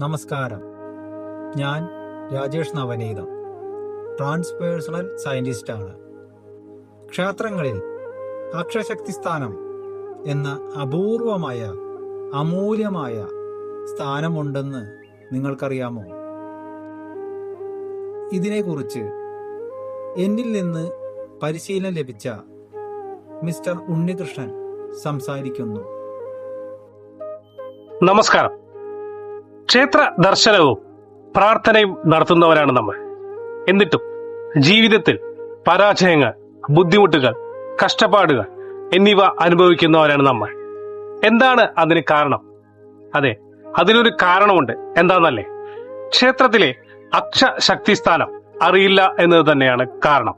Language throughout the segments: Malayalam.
നമസ്കാരം. ഞാൻ രാജേഷ് നവനീതം, ട്രാൻസ്പേഴ്സണൽ സയന്റിസ്റ്റാണ്. ക്ഷേത്രങ്ങളിൽ അക്ഷശക്തി സ്ഥാനം എന്ന അപൂർവമായ അമൂല്യമായ സ്ഥാനമുണ്ടെന്ന് നിങ്ങൾക്കറിയാമോ? ഇതിനെക്കുറിച്ച് എന്നിൽ നിന്ന് പരിശീലനം ലഭിച്ച മിസ്റ്റർ ഉണ്ണികൃഷ്ണൻ സംസാരിക്കുന്നു. നമസ്കാരം. ക്ഷേത്ര ദർശനവും പ്രാർത്ഥനയും നടത്തുന്നവരാണ് നമ്മൾ. എന്നിട്ടും ജീവിതത്തിൽ പരാജയങ്ങൾ, ബുദ്ധിമുട്ടുകൾ, കഷ്ടപ്പാടുകൾ എന്നിവ അനുഭവിക്കുന്നവരാണ് നമ്മൾ. എന്താണ് അതിന് കാരണം? അതെ, അതിനൊരു കാരണമുണ്ട്. എന്താണെന്നല്ലേ? ക്ഷേത്രത്തിലെ അക്ഷശക്തി സ്ഥാനം അറിയില്ല എന്നത് തന്നെയാണ് കാരണം.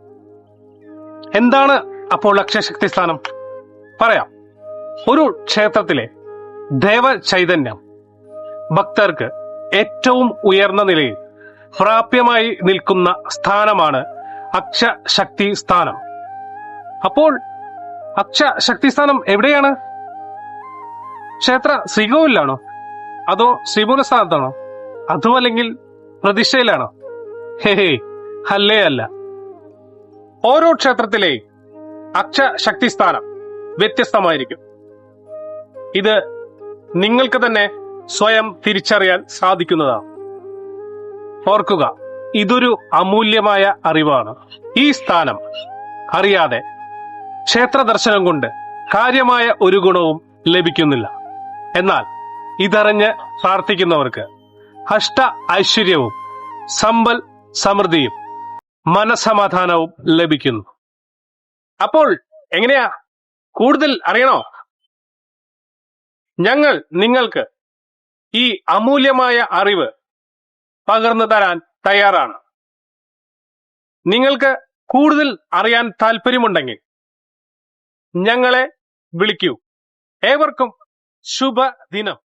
എന്താണ് അപ്പോൾ അക്ഷശക്തി സ്ഥാനം? പറയാം. ഒരു ക്ഷേത്രത്തിലെ ദേവ ചൈതന്യം ഭക്തർക്ക് ഏറ്റവും ഉയർന്ന നിലയിൽ പ്രാപ്യമായി നിൽക്കുന്ന സ്ഥാനമാണ് അക്ഷശക്തി സ്ഥാനം. അപ്പോൾ അക്ഷശക്തി സ്ഥാനം എവിടെയാണ്? ക്ഷേത്ര ശ്രീകോവിലാണോ? അതോ ശ്രീമൂലസ്ഥാനത്താണോ? അതോ അല്ലെങ്കിൽ പ്രതിഷ്ഠയിലാണോ? ഹേ, അല്ലേ അല്ല. ഓരോ ക്ഷേത്രത്തിലെ അക്ഷശക്തി സ്ഥാനം വ്യത്യസ്തമായിരിക്കും. ഇത് നിങ്ങൾക്ക് തന്നെ സ്വയം തിരിച്ചറിയാൻ സാധിക്കുന്നതാണ്. ഓർക്കുക, ഇതൊരു അമൂല്യമായ അറിവാണ്. ഈ സ്ഥാനം അറിയാതെ ക്ഷേത്ര ദർശനം കൊണ്ട് കാര്യമായ ഒരു ഗുണവും ലഭിക്കുന്നില്ല. എന്നാൽ ഇതറിഞ്ഞ് പ്രാർത്ഥിക്കുന്നവർക്ക് അഷ്ട ഐശ്വര്യവും സമ്പൽ സമൃദ്ധിയും മനസമാധാനവും ലഭിക്കുന്നു. അപ്പോൾ എങ്ങനെയാ? കൂടുതൽ അറിയണോ? ഞങ്ങൾ നിങ്ങൾക്ക് ഈ അമൂല്യമായ അറിവ് പകർന്നു തരാൻ തയ്യാറാണ്. നിങ്ങൾക്ക് കൂടുതൽ അറിയാൻ താല്പര്യമുണ്ടെങ്കിൽ ഞങ്ങളെ വിളിക്കൂ. ഏവർക്കും ശുഭദിനം.